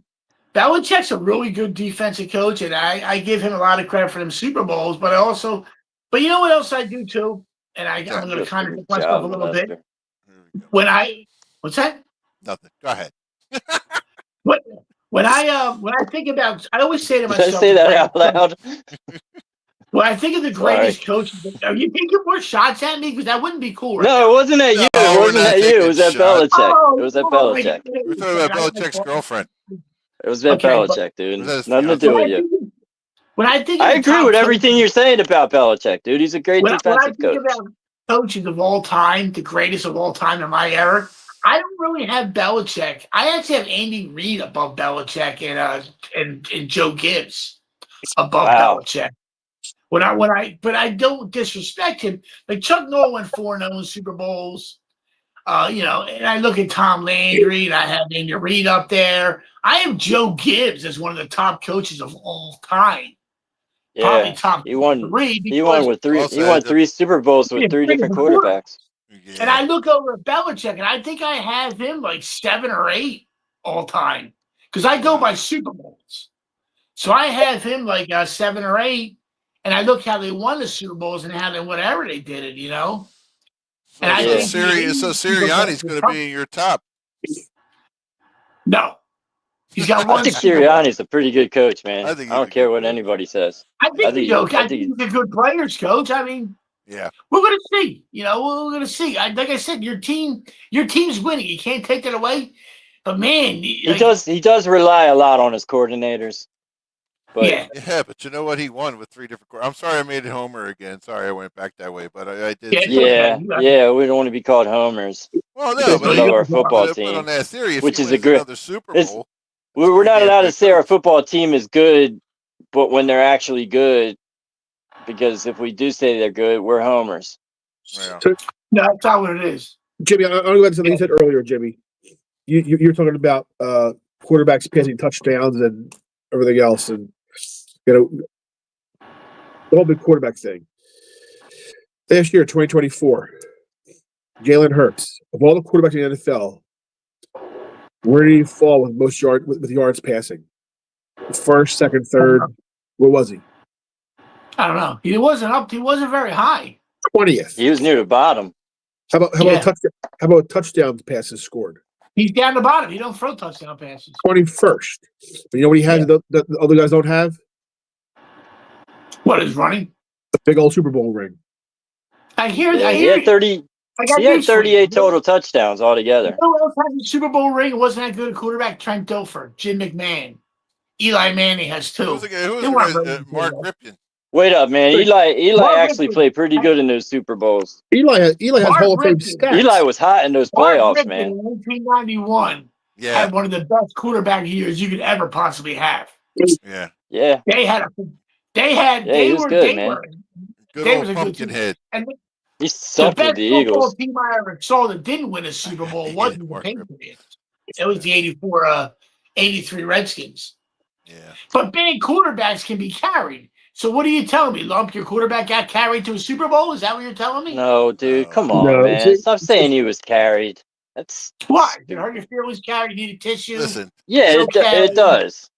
Belichick's a really good defensive coach, and I give him a lot of credit for them Super Bowls. But you know what else I do too, and I'm going to contradict myself a little bit. What's that? Nothing. Go ahead. When I think about, I always say to myself, did I say that out loud? When I think of the greatest coaches, are you taking more shots at me? Because that wouldn't be cool. Right no, now. It wasn't at you. It wasn't at you. It was at Belichick. Oh, it was at Belichick. We're talking about Belichick's girlfriend. It was at Belichick, dude. Nothing to do with you. When I think, I agree with everything you're saying about Belichick, dude. He's a great defensive coach. When I think about coaches of all time, the greatest of all time in my era, I don't really have Belichick. I actually have Andy Reid above Belichick and Joe Gibbs above Belichick. But I don't disrespect him. Like Chuck Noll went 4-0 in Super Bowls. And I look at Tom Landry and I have Andy Reid up there. I have Joe Gibbs as one of the top coaches of all time. Yeah, probably top he won. 3. He won with 3. He won 3 Super Bowls with 3 different quarterbacks. Yeah. And I look over at Belichick, and I think I have him like 7 or 8 all time, because I go by Super Bowls. So I have him like 7 or 8, and I look how they won the Super Bowls and how they whatever they did it, And I think Sirianni's going to be in your top. No. He's got one. I think Sirianni's a pretty good coach, man. I don't care what anybody says. I think he's a good players coach. I mean, yeah, we're gonna see. We're gonna see. Like I said, your team's winning. You can't take that away. But man, he does rely a lot on his coordinators. But but you know what? He won with 3 different. I'm sorry, I made it Homer again. Sorry, I went back that way, but I did. Yeah. We don't want to be called homers. Well, no, but our football team, on that theory, which is a great Super Bowl. We're not allowed to say our football team is good, but when they're actually good, because if we do say they're good, we're homers. Yeah. No, that's not what it is. Jimmy, I don't know something you said earlier, Jimmy. You're talking about quarterbacks passing touchdowns and everything else, and the whole big quarterback thing. Last year, 2024, Jalen Hurts, of all the quarterbacks in the NFL, where did he fall with most yards passing? First, second, third. Where was he? I don't know. He wasn't up. He wasn't very high. 20th. He was near the bottom. How about touchdowns passes scored? He's down the bottom. He don't throw touchdown passes. 21st. But you know what he has that the other guys don't have? What is running? The big old Super Bowl ring. I hear. Yeah, I he hear. had 30. I got He had news for you. 38 total touchdowns altogether. Who else has a Super Bowl ring? It wasn't that good a quarterback. Trent Dilfer, Jim McMahon, Eli Manning has two. Who's the They weren't guy? very Mark good. Ripken. Wait up, man. Eli Mark actually Ripken. played pretty good in those Super Bowls. Eli has Mark Hall of Fame Ripken. stats. Eli was hot in those Mark playoffs, Ripken man. in 1991 Yeah, had one of the best quarterback years you could ever possibly have. yeah. Yeah. They had Yeah, they he was were good, they man. were Good they old was a good team. Pumpkinhead. And He the sucked with best the football Eagles. team I ever saw that didn't win a Super Bowl Yeah, wasn't the Mark Patriots. It was the 84, 83 Redskins. Yeah. But big quarterbacks can be carried. So what are you telling me, Lump? Your quarterback got carried to a Super Bowl? Is that what you're telling me? No, dude. Come No, on, man. it's- Stop saying he was carried. That's Why? You stupid. hurt your feelings carried? You need a tissue? Listen, Yeah, Okay. it does.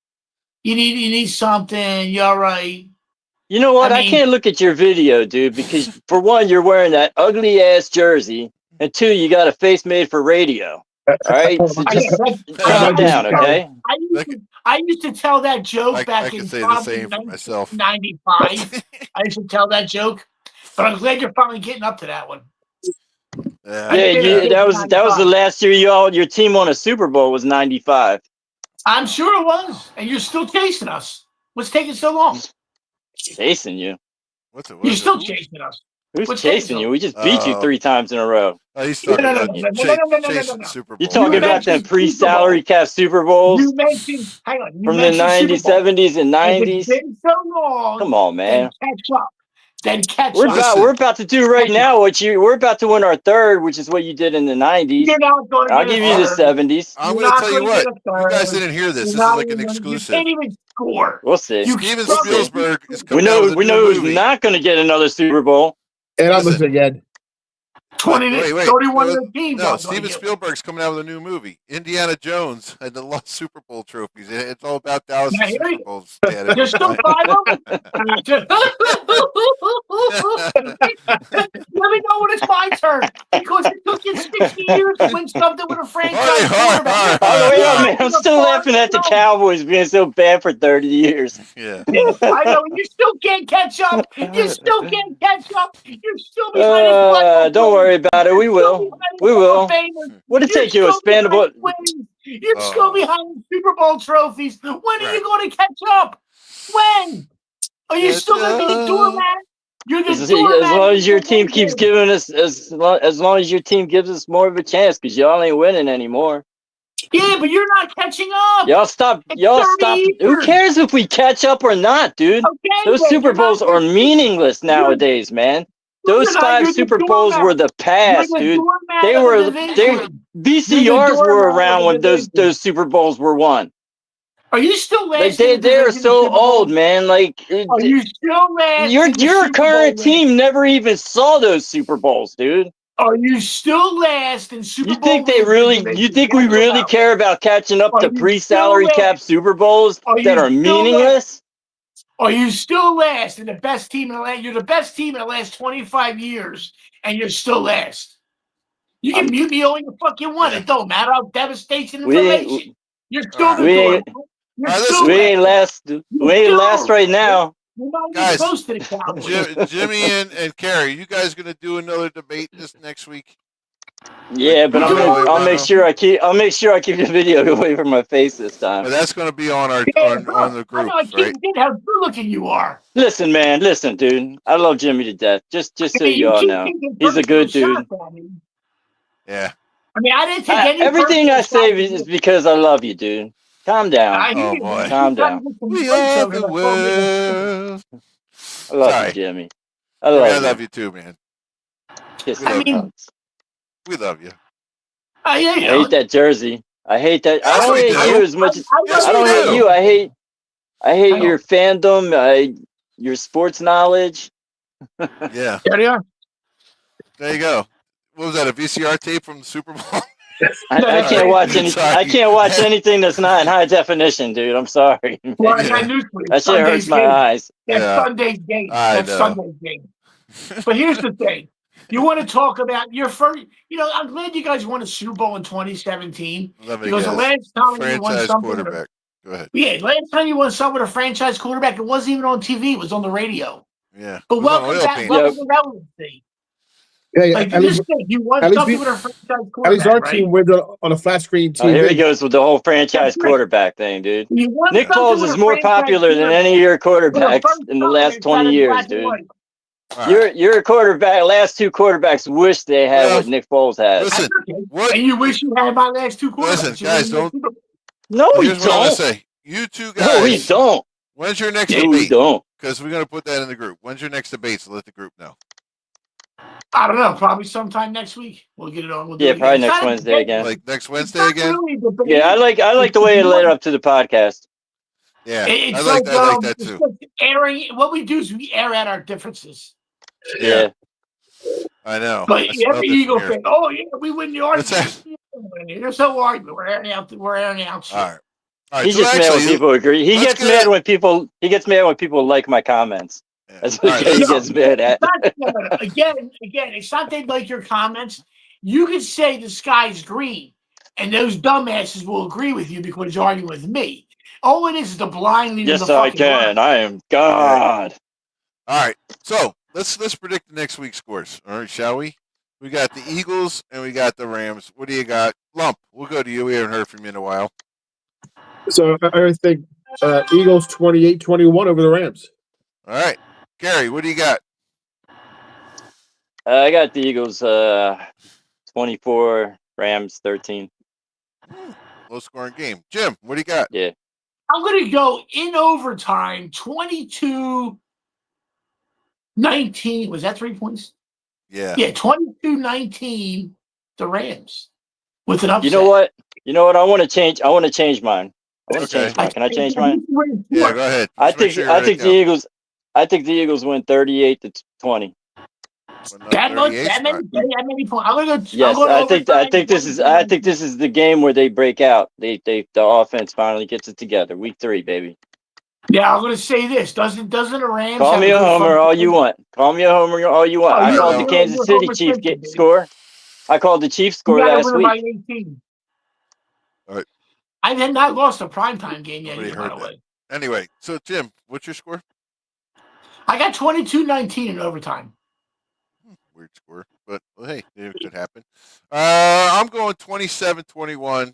You need something. You all right? You know what? I I mean- can't look at your video, dude, because for one, you're wearing that ugly ass jersey, and two, you got a face made for radio. All right, so I just guess calm down, okay? I used to tell that joke I back can in say the probably same for myself. 1995. I used to tell that joke, but I'm glad you're finally getting up to that one. Yeah, Yeah, that was the last year your team won a Super Bowl was '95. I'm sure it was, and you're still chasing us. What's taking so long? Chasing you? What's it? You're still chasing us. Who's What's chasing taking you? We just beat you 3 times in a row. Oh, he's talking No, no, about no, no, no, no, no, chasing no. Super Bowl. You talking You about them mentioned pre-salary cap Super Bowls You mentioned, hang on, you from the mentioned Super 90s, Bowl. 70s, and If it's 90s? been so long, Come on, man. then catch up. Then catch We're up. about to do right now we're about to win our third, which is what you did in the 90s. You're not going to I'll get give a you the third. 70s. I'm You're going to not tell you gonna what. get a You guys third. didn't hear this. You're This is not like an even- exclusive. You can't even score. We'll see. You Steven struggle. Spielberg is We coming out with a new know who's movie. not going to get another Super Bowl. And I'm Listen. listening again. 31 of the teams. No, aren't gonna Steven get Spielberg's coming out with a new movie. Indiana Jones and the lost Super Bowl trophies. It's all about Dallas I hear Super you. Bowls. Dad. There's still 5 of them. Let me know when it's my turn, because it took you 60 years to win something with a franchise quarterback. Oh, wait up, man. I'm still laughing at the Cowboys being so bad for 30 years. Yeah. I know, you still can't catch up. You still can't catch up. You're still behind. Don't worry about it. We will. We will. What did it take you? Expandable. You're still behind Super Bowl trophies. When are you going to catch up? When? Are you still going to be the doormat? You're the As doormat. long as your team keeps giving us, as long as your team gives us more of a chance, because y'all ain't winning anymore. Yeah, but you're not catching up. Y'all stop. It's Y'all 30 stop. years. Who cares if we catch up or not, dude? Okay, Those then Super you're not- Bowls are meaningless nowadays, man. You're Those not- 5 you're the Super Bowls doormat. were the past, You're the dude. doormat They of were. the division. VCRs were doormat around of when the those division. Super Bowls were won. Are you still Like last? they're so old, man. Like Are you still last? your in the Super current Bowl team never even saw those Super Bowls, dude. Are you still last in Super You Bowl? think they really? You think we really care about catching up Are to you pre-salary still cap last? Super Bowls Are you that are still meaningless? Are you still last in the best team in the last? You're the best team in the last 25 years, and you're still last. You can mute me all you fuck you want. Yeah. It don't matter. I'll devastate We ain't- information. You're still the we door. ain't- You're All right, still We last. ain't last. We ain't last right now. You're not even Guys, close to the Cowboys. Jimmy and Carrie, you guys going to do another debate this next week? Yeah, but You know what? I'll make sure I keep the video away from my face this time. Well, that's going to be on our on the I know, groups, I right? keep how good looking you are. Listen, man. Listen, dude. I love Jimmy to death. Just so Hey, you all keep know, taking he's a good personal dude. shots at me. Yeah. I mean, I didn't take any. Everything I personal say shots is at you. because I love you, dude. Calm down. I hear Oh, you, boy. man. Calm You gotta down. get some We voice are over the the phone. world. I love Sorry. you, Jimmy. I Jimmy, love I you. love you too, man. Kisses I and mean- hugs. We love you. I hear I you. hate that jersey. I hate that. I Yes, don't we hate do. you as much as Yes, I don't we hate do. you. I hate I your fandom. Your sports knowledge. Yeah. There you are. There you go. What was that? A VCR tape from the Super Bowl? I that's can't right. watch any. Sorry. I can't watch anything that's not in high definition, dude. I'm sorry. Well, I Yeah. got news for you. That shit hurts Sunday's my game. eyes. That's Yeah. Sunday's game. I That's know. Sunday's game. But here's the thing. You want to talk about your first? I'm glad you guys won a Super Bowl in 2017 Let me because the guess. last The time you won franchise something, quarterback. Go ahead. last time you won something with a franchise quarterback, it wasn't even on TV; it was on the radio. Yeah. But It was on welcome oil back, paint. welcome to relevancy. Yeah, Like at least just think, you won at least something we with a franchise at least quarterback, our right? team wins on a flat screen Oh, here he TV. goes with the whole franchise That's right. quarterback thing, dude. You won Nick something Foles with is a more franchise popular than quarterback any of your for the quarterbacks first in the time. last It's 20 not in years, black and dude. white. All right. You're a quarterback. Last two quarterbacks wish they had Well, what Nick Foles had. Listen, That's okay. what? And you wish you had my last two quarterbacks. Listen, You guys, wouldn't don't. have- No, we Here's what I'm gonna don't. say. You two No, we guys. don't. When's your next No, we debate? don't. Because we're gonna put that in the group. When's your next debate? So let the group know. I don't know. Probably sometime next week. We'll get it on. We'll do Yeah, it probably again. It's next not a Wednesday debate. again. Like next It's Wednesday not again. really a debate. Yeah, I like the way it led up to the podcast. Yeah, It's I like that it's too. like airing. What we do is we air out our differences. Yeah, I know. But I smelled every it from Eagle here. fan, oh yeah, we win the What's argument. You're so argument. We're airing out. We're airing out shit. All right. All right. He's So just mad when actually, people agree. He let's gets get mad it. when people like my comments. Yeah. That's All what right, he let's- gets mad at. It's not, no. Again, it's not they like your comments. You can say the sky's green, and those dumbasses will agree with you because you're arguing with me. All it is the blind leading Yes, the I fucking can. blind. I am God. All right. So let's predict the next week's scores. All right, shall we? We got the Eagles and we got the Rams. What do you got? Lump. We'll go to you. We haven't heard from you in a while. So I think Eagles 28-21 over the Rams. All right, Gary. What do you got? I got the Eagles 24, Rams 13. Low scoring game. Jim. What do you got? Yeah. I'm going to go in overtime, 22-19. Was that 3 points? Yeah. Yeah, 22-19, the Rams with an upset. You know what? I want to change mine. I want to change mine. Can I change mine? Yeah. Go ahead. I Just make think sure you I write think it the down. Eagles. I think the Eagles win 38-20. That much, 38 that many, spot. that many points. I'm gonna go. Yes, I think this is the game where they break out. The offense finally gets it together. Week 3, baby. Yeah, I'm gonna say this. Doesn't the Rams Call have me a a good homer front all seven? you want. Call me a homer all you want. Oh, I you're- called the you're- Kansas City Homer Chiefs Simpson, baby. score. I called the Chiefs You score gotta last win by week. 18. All right. I have not lost a primetime game yet, Nobody either, by heard the that. way. Anyway, so Jim, what's your score? I got 22-19 in overtime. Weird score, but well, hey, it could happen. I'm going 27-21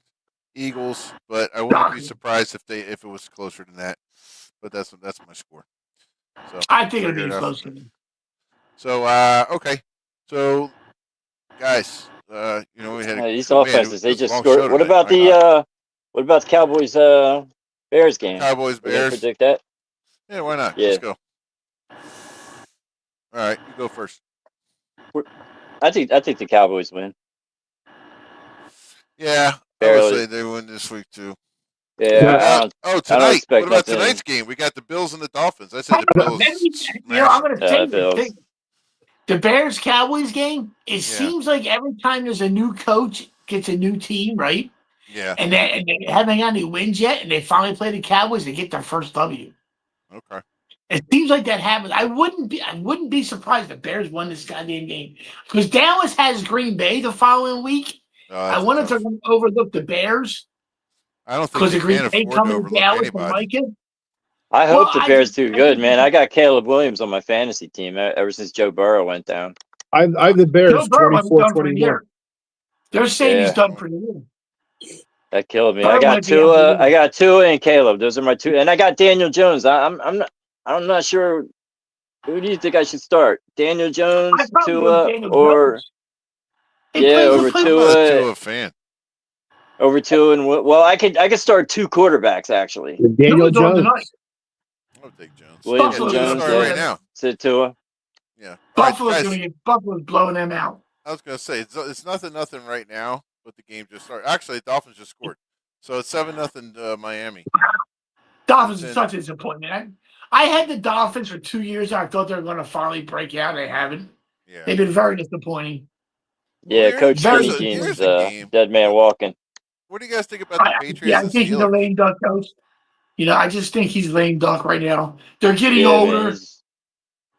Eagles, but I wouldn't be Shocking. surprised if it was closer than that. But that's my score. So I think it'll figure be it out close. from there. So okay, so guys, we had These man, offenses, they it was a just long scored. show What tonight. about My God. the Cowboys Bears game? Cowboys We gonna Bears? predict that? Yeah, why not? Yeah. Let's go. All right, you go first. I think the Cowboys win. Yeah, I Barely. would say they win this week too. Yeah. I don't Tonight. expect What about nothing. tonight's game? We got the Bills and the Dolphins. I said the Bills. I'm going to say Bills. this. The Bears Cowboys game. It Yeah. seems like every time there's a new coach gets a new team, right? Yeah. And they haven't got any wins yet, and they finally play the Cowboys. They get their first W. Okay. It seems like that happens. I wouldn't be surprised if the Bears won this goddamn game because Dallas has Green Bay the following week. I wonder if they're going to overlook the Bears I don't think because they the Green can Bay afford to coming to overlook Dallas and anybody. like it. I hope the I Bears just- do good, man. I got Caleb Williams on my fantasy team ever since Joe Burrow went down. I have the Bears Joe Burrow might be done for the 24-21. year. They're saying he's Yeah. done for the year. That killed me. Burrow I got might be out Tua. the I got Tua and Caleb. Those are my two. And I got Daniel Jones. I'm not sure. Who do you think I should start? Daniel Jones, I probably Tua, go Daniel or Jones. He plays over the play- I'm Tua. not a Tua fan. Over Tua and well, I could start two quarterbacks actually. Daniel Tua's on Jones. tonight. I'll take Jones. Williams Buffalo's and Yeah, gonna Jones. start get- right now. Said Tua. Yeah. All right, Buffalo's guys, going to get Buffalo's blowing them out. I was gonna say it's nothing right now, but the game just started. Actually, the Dolphins just scored, so it's 7-0 Miami. Dolphins Then- is such a disappointment. I had the Dolphins for 2 years. I thought they were going to finally break out. They haven't. Yeah. They've been very disappointing. Yeah, Well, Coach Very Skinny good. Jeans, Here's a game. dead man walking. What do you guys think about the Patriots I and think he's a Steelers? lame duck coach. I just think he's lame duck right now. They're getting Yeah, man, older. he's-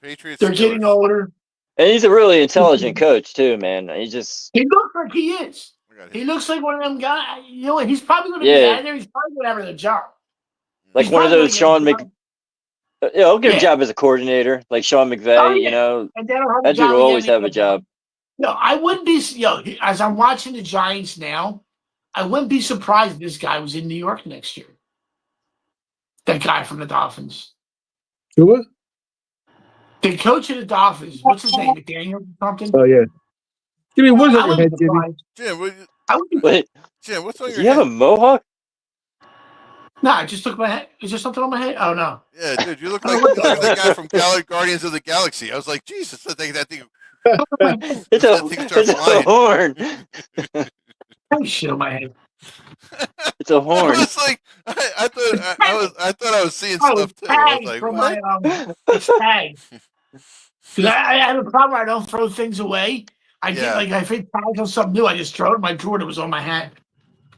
Patriots. They're getting Steelers. older. And he's a really intelligent coach too, man. He just He looks like he is. I got He hit. looks like one of them guys. You know what? He's probably going to be Yeah. out there. He's probably going to have another job. like He's one of probably those gonna Sean get a Mc. job. He'll get a Yeah. job as a coordinator, like Sean McVay. Oh, yeah. You know, And then he'll have a that dude job will again. always have a job. No, I wouldn't be. As I'm watching the Giants now, I wouldn't be surprised if this guy was in New York next year. That guy from the Dolphins. Tua? The coach of the Dolphins. What's his name? McDaniel or something? Oh yeah. Jimmy, what is I on your wouldn't head, be Jimmy? surprised. Jim, I would be. Wait, Jim, what's on do your you have head? a mohawk? No, I just took my head. Is there something on my head? Oh no. Yeah, dude, you look I like don't you know look like that guy from Guardians of the Galaxy. I was like, Jesus, I think that thing. It's That thing starts a flying. horn. I have shit on my head. It's a I horn. was like, I thought I was seeing I was stuff too. I was tagged like, from what? my it's tagged. Because I have a problem where I don't throw things away. I Yeah. get like if it tags on something new, I just throw it in my drawer that was on my hat.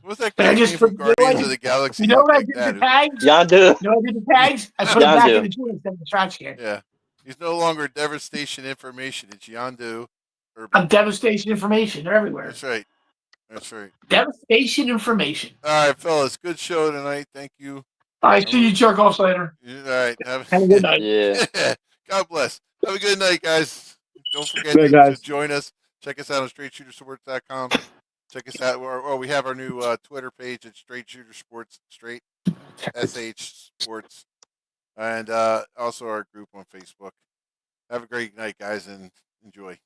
What's that But I guy's just name from put- you know Guardians what? of the Galaxy? You know Look what I like did that. with the tags? Yondu. You know what I did with the tags? I put it back Yondu. in the drawer instead of the trash can. Yeah, he's no longer devastation information. It's Yondu. I'm devastation information. They're everywhere. That's right. That's right. Devastation information. All right, fellas. Good show tonight. Thank you. All right, see you jerk offs later. All right. Have a good night. Yeah. God bless. Have a good night, guys. Don't forget Good to night, guys. join us. Check us out on straightshootersports.com. Check us out. We have our new Twitter page at Straight Shooter Sports, Straight SH Sports, and also our group on Facebook. Have a great night, guys, and enjoy.